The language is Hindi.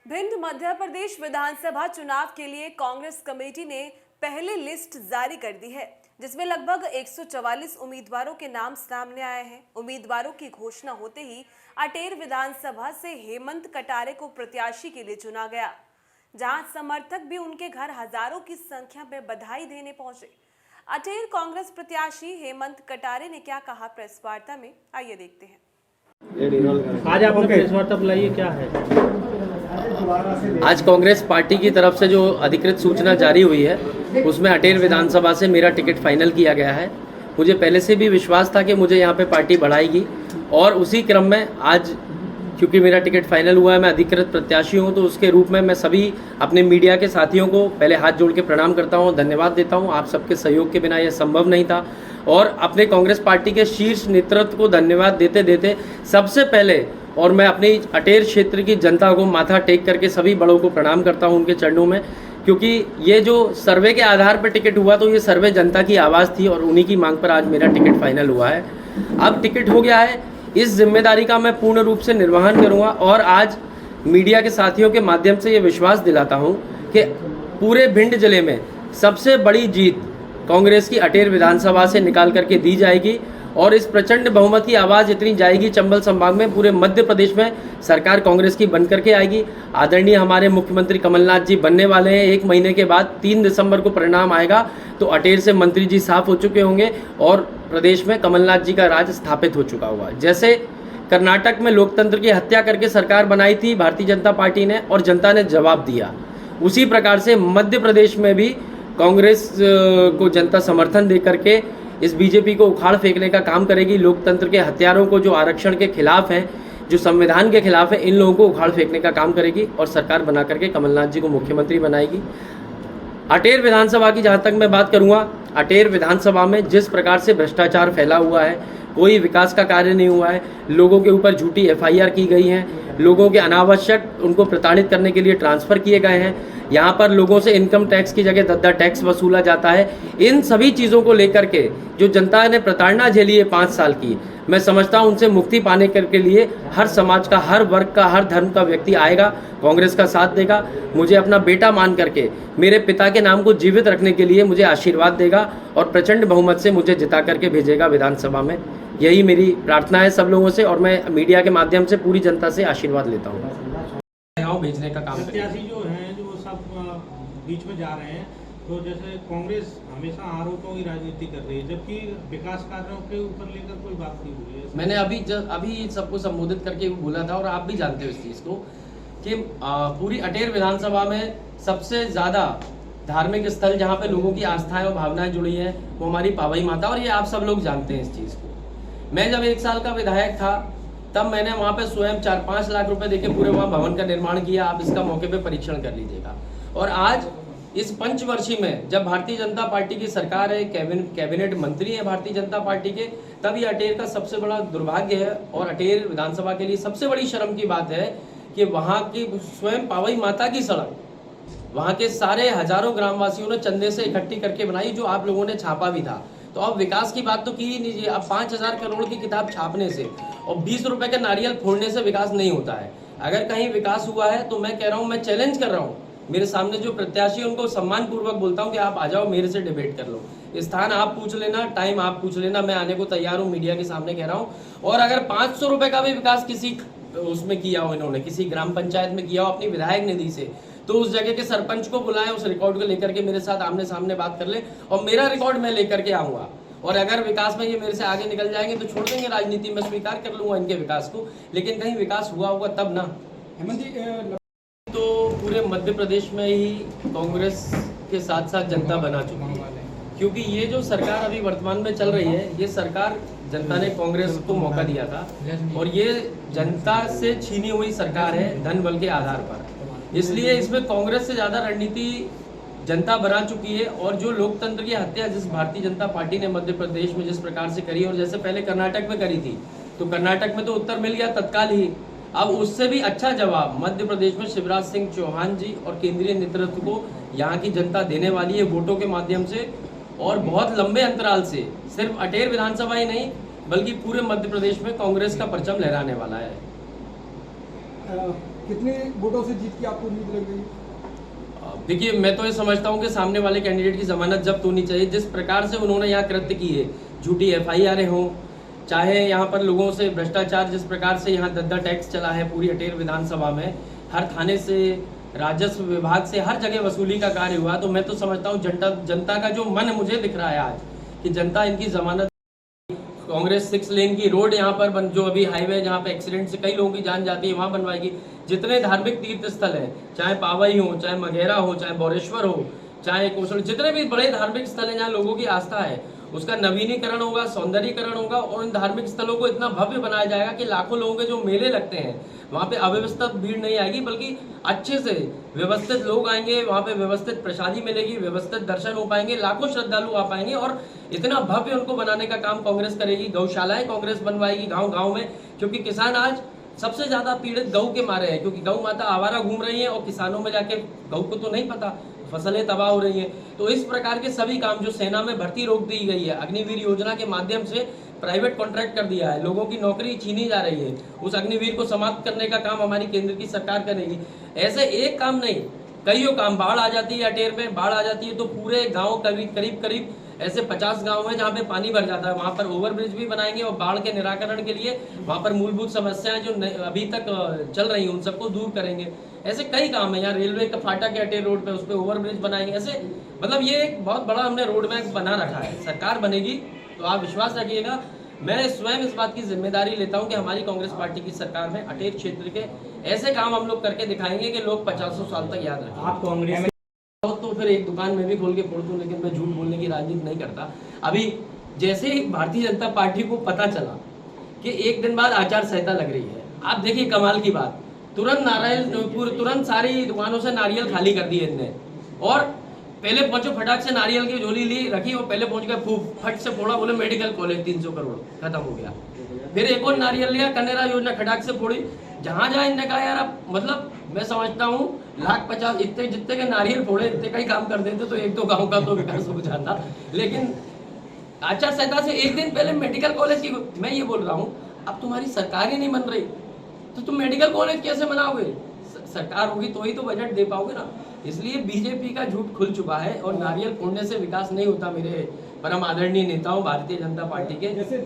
भिंड मध्य प्रदेश विधानसभा चुनाव के लिए कांग्रेस कमेटी ने पहली लिस्ट जारी कर दी है, जिसमें लगभग 144 उम्मीदवारों के नाम सामने आए हैं। उम्मीदवारों की घोषणा होते ही अटेर विधानसभा से हेमंत कटारे को प्रत्याशी के लिए चुना गया, जहां समर्थक भी उनके घर हजारों की संख्या में बधाई देने पहुंचे। अटेर कांग्रेस प्रत्याशी हेमंत कटारे ने क्या कहा प्रेस वार्ता में, आइए देखते हैं। आज आपने प्रेस वार्ता बुलाई है, क्या है? आज कांग्रेस पार्टी की तरफ से जो अधिकृत सूचना जारी हुई है, उसमें अटेर विधानसभा से मेरा टिकट फाइनल किया गया है। मुझे पहले से भी विश्वास था कि मुझे यहाँ पे पार्टी बढ़ाएगी, और उसी क्रम में आज क्योंकि मेरा टिकट फाइनल हुआ है, मैं अधिकृत प्रत्याशी हूँ, तो उसके रूप में मैं सभी अपने मीडिया के साथियों को पहले हाथ जोड़ के प्रणाम करता हूँ, धन्यवाद देता हूँ। आप सबके सहयोग के बिना यह संभव नहीं था, और अपने कांग्रेस पार्टी के शीर्ष नेतृत्व को धन्यवाद देते देते सबसे पहले और मैं अपनी अटेर क्षेत्र की जनता को माथा टेक करके सभी बड़ों को प्रणाम करता हूं उनके चरणों में, क्योंकि ये जो सर्वे के आधार पर टिकट हुआ, तो ये सर्वे जनता की आवाज़ थी और उन्हीं की मांग पर आज मेरा टिकट फाइनल हुआ है। अब टिकट हो गया है, इस जिम्मेदारी का मैं पूर्ण रूप से निर्वहन करूँगा, और आज मीडिया के साथियों के माध्यम से ये विश्वास दिलाता हूँ कि पूरे भिंड जिले में सबसे बड़ी जीत कांग्रेस की अटेर विधानसभा से निकाल करके दी जाएगी, और इस प्रचंड बहुमत की आवाज़ इतनी जाएगी चंबल संभाग में, पूरे मध्य प्रदेश में सरकार कांग्रेस की बन करके आएगी। आदरणीय हमारे मुख्यमंत्री कमलनाथ जी बनने वाले हैं, 1 महीने के बाद 3 दिसंबर को परिणाम आएगा, तो अटेर से मंत्री जी साफ हो चुके होंगे और प्रदेश में कमलनाथ जी का राज स्थापित हो चुका हुआ। जैसे कर्नाटक में लोकतंत्र की हत्या करके सरकार बनाई थी भारतीय जनता पार्टी ने, और जनता ने जवाब दिया, उसी प्रकार से मध्य प्रदेश में भी कांग्रेस को जनता समर्थन दे करके इस बीजेपी को उखाड़ फेंकने का काम करेगी। लोकतंत्र के हथियारों को, जो आरक्षण के खिलाफ हैं, जो संविधान के खिलाफ है, इन लोगों को उखाड़ फेंकने का काम करेगी और सरकार बना करके कमलनाथ जी को मुख्यमंत्री बनाएगी। अटेर विधानसभा की जहाँ तक मैं बात करूँगा, अटेर विधानसभा में जिस प्रकार से भ्रष्टाचार फैला हुआ है, कोई विकास का कार्य नहीं हुआ है, लोगों के ऊपर झूठी FIR की गई हैं, लोगों के अनावश्यक उनको प्रताड़ित करने के लिए ट्रांसफ़र किए गए हैं, यहाँ पर लोगों से इनकम टैक्स की जगह दद्दा टैक्स वसूला जाता है। इन सभी चीज़ों को लेकर के जो जनता ने प्रताड़ना झेली है 5 साल की, मैं समझता हूँ उनसे मुक्ति पाने के लिए हर समाज का, हर वर्ग का, हर धर्म का व्यक्ति आएगा, कांग्रेस का साथ देगा, मुझे अपना बेटा मान करके मेरे पिता के नाम को जीवित रखने के लिए मुझे आशीर्वाद देगा, और प्रचंड बहुमत से मुझे जिता करके भेजेगा विधानसभा में। यही मेरी प्रार्थना है सब लोगों से, और मैं मीडिया के माध्यम से पूरी जनता से आशीर्वाद लेता हूँ। भेजने का काम प्रत्याशी जो हैं, जो सब बीच में जा रहे हैं, तो जैसे कांग्रेस हमेशा आरोपों की राजनीति कर रही है, जबकि विकास कार्यों के ऊपर लेकर कोई बात नहीं हुई है। मैंने अभी सबको संबोधित करके बोला था, और आप भी जानते हो इस चीज़ को, कि पूरी अटेर विधानसभा में सबसे ज़्यादा धार्मिक स्थल जहाँ पे लोगों की आस्थाएं और भावनाएं जुड़ी हैं, वो हमारी पावई माता, और ये आप सब लोग जानते हैं इस चीज़ को। मैं जब 1 साल का विधायक था, तब मैंने वहाँ पे स्वयं 4-5 लाख रुपए देके पूरे वहाँ भवन का निर्माण किया। आप इसका मौके पे परीक्षण कर लीजिएगा। और आज इस पंचवर्षीय में जब भारतीय जनता पार्टी की सरकार है, कैबिनेट मंत्री है भारतीय जनता पार्टी के, तब ये अटेर का सबसे बड़ा दुर्भाग्य है, और अटेर विधानसभा के लिए सबसे बड़ी शर्म की बात है कि वहाँ की स्वयं पावई माता की सड़क वहाँ के सारे हजारों ग्रामवासियों ने चंदे से इकट्ठी करके बनाई, जो आप लोगों ने छापा भी था। तो अब विकास की बात तो की ही नहीं। अब 5000 करोड़ की किताब छापने से और 20 रुपए का नारियल फोड़ने से विकास नहीं होता है। अगर कहीं विकास हुआ है तो मैं कह रहा हूँ, मैं चैलेंज कर रहा हूँ, मेरे सामने जो प्रत्याशी उनको सम्मान पूर्वक बोलता हूँ कि आप आ जाओ, मेरे से डिबेट कर लो। स्थान आप पूछ लेना, टाइम आप पूछ लेना, मैं आने को तैयार हूँ, मीडिया के सामने कह रहा हूँ। और अगर 500 रुपए का भी विकास किसी उसमें किया हो, इन्होंने किसी ग्राम पंचायत में किया हो अपनी विधायक निधि से, तो उस जगह के सरपंच को बुलाएं, उस रिकॉर्ड को लेकर के मेरे साथ आमने सामने बात कर ले, और मेरा रिकॉर्ड मैं लेकर के आऊँगा। और अगर विकास में ये मेरे से आगे निकल जाएंगे तो छोड़ देंगे राजनीति, में स्वीकार कर लूँगा इनके विकास को, लेकिन कहीं विकास हुआ होगा तब ना। हेमंत जी, तो पूरे मध्य प्रदेश में ही कांग्रेस के साथ साथ जनता बना चुकी है, क्योंकि ये जो सरकार अभी वर्तमान में चल रही है, ये सरकार जनता ने कांग्रेस को मौका दिया था, और ये जनता से छीनी हुई सरकार है धन बल के आधार पर। इसलिए इसमें कांग्रेस से ज़्यादा रणनीति जनता बना चुकी है। और जो लोकतंत्र की हत्या जिस भारतीय जनता पार्टी ने मध्य प्रदेश में जिस प्रकार से करी, और जैसे पहले कर्नाटक में करी थी, तो कर्नाटक में तो उत्तर मिल गया तत्काल ही। अब उससे भी अच्छा जवाब मध्य प्रदेश में शिवराज सिंह चौहान जी और केंद्रीय नेतृत्व को यहाँ की जनता देने वाली है वोटों के माध्यम से, और बहुत लंबे अंतराल से। सिर्फ अटेर विधानसभा ही नहीं, बल्कि पूरे मध्य प्रदेश में कांग्रेस का परचम लहराने वाला है। कितने वोटों से जीत की आपको उम्मीद लग रही है? देखिए, मैं तो ये समझता हूँ कि सामने वाले कैंडिडेट की जमानत जब्त होनी चाहिए। जिस प्रकार से उन्होंने यहाँ कृत्य की है, झूठी FIR हों, चाहे यहाँ पर लोगों से भ्रष्टाचार, जिस प्रकार से यहाँ दद्दा टैक्स चला है पूरी अटेर विधानसभा में, हर थाने से, राजस्व विभाग से, हर जगह वसूली का कार्य हुआ। तो मैं तो समझता हूँ जनता का जो मन मुझे दिख रहा है आज, कि जनता इनकी जमानत। कांग्रेस 6 लेन की रोड यहाँ पर जो अभी हाईवे जहाँ पे एक्सीडेंट से कई लोगों की जान जाती है, वहाँ बनवाएगी। जितने धार्मिक तीर्थ स्थल हैं, चाहे पावई हो, चाहे मघेरा हो, चाहे बौरेश्वर हो, चाहे कौशल, जितने भी बड़े धार्मिक स्थल हैं जहाँ लोगों की आस्था है, उसका नवीनीकरण होगा, सौंदर्यीकरण होगा और उन धार्मिक स्थलों को इतना भव्य बनाया जाएगा कि लाखों लोगों के जो मेले लगते हैं वहाँ पे अव्यवस्थित भीड़ नहीं आएगी, बल्कि अच्छे से व्यवस्थित लोग आएंगे, वहाँ पे व्यवस्थित प्रसादी मिलेगी, व्यवस्थित दर्शन हो पाएंगे, लाखों श्रद्धालु आ पाएंगे और इतना भव्य उनको बनाने का काम कांग्रेस करेगी। गौशालाएं कांग्रेस बनवाएगी गाँव गाँव में, क्योंकि किसान आज सबसे ज्यादा पीड़ित गऊ के मारे हैं, क्योंकि गऊ माता आवारा घूम रही है और किसानों में जाके गऊ को तो नहीं पता, फसलें तबाह हो रही हैं। तो इस प्रकार के सभी काम, जो सेना में भर्ती रोक दी गई है, अग्निवीर योजना के माध्यम से प्राइवेट कॉन्ट्रैक्ट कर दिया है, लोगों की नौकरी छीनी जा रही है, उस अग्निवीर को समाप्त करने का काम हमारी केंद्र की सरकार करेगी। ऐसे एक काम नहीं, कईयों काम। बाढ़ आ जाती है अटेर में, बाढ़ आ जाती है तो पूरे गाँव करीब ऐसे 50 गांव हैं जहाँ पे पानी भर जाता है, वहाँ पर ओवरब्रिज भी बनाएंगे और बाढ़ के निराकरण के लिए वहाँ पर मूलभूत समस्याएं जो अभी तक चल रही हैं उन सबको दूर करेंगे। ऐसे कई काम है। यहाँ रेलवे का फाटक है अटेर रोड पे, उस पर ओवरब्रिज बनाएंगे। ऐसे मतलब ये एक बहुत बड़ा हमने रोड मैप बना रखा है। सरकार बनेगी तो आप विश्वास रखिएगा, मैं स्वयं इस बात की जिम्मेदारी लेता हूँ कि हमारी कांग्रेस पार्टी की सरकार में अटेर क्षेत्र के ऐसे काम हम लोग करके दिखाएंगे कि लोग 50 साल तक याद रखें। आप कांग्रेस तो फिर एक दुकान में भी खोल के फोड़ दूं, लेकिन मैं झूठ बोलने की राजनीति नहीं करता। अभी जैसे ही भारतीय जनता पार्टी को पता चला कि एक दिन बाद आचार संहिता लग रही है, आप देखिए कमाल की बात, तुरंत सारी दुकानों से नारियल खाली कर दिए इनने और पहले पहुंचो, फटाक से नारियल की झोली ली रखी और पहले पहुंच गए, फट से फोड़ा, बोले मेडिकल कॉलेज 300 करोड़ खत्म हो गया। फिर एक और नारियल लिया, कन्या योजना खटाक से फोड़ी। जहां इनने कहा यार अब मतलब मैं समझता हूँ 1,50,000 इतने जितने के नारियल फोड़े इतने का ही काम कर देते तो एक दो गांव का तो विकास हो जाता। लेकिन आचार संहिता से एक दिन पहले मेडिकल कॉलेज की, मैं ये बोल रहा हूँ, अब तुम्हारी सरकार ही नहीं बन रही तो तुम मेडिकल कॉलेज कैसे बनाओगे? सरकार होगी तो ही तो बजट दे पाओगे ना। इसलिए बीजेपी का झूठ खुल चुका है और नारियल फोड़ने से विकास नहीं होता। मेरे परम आदरणीय नेताओं भारतीय जनता पार्टी के, जैसे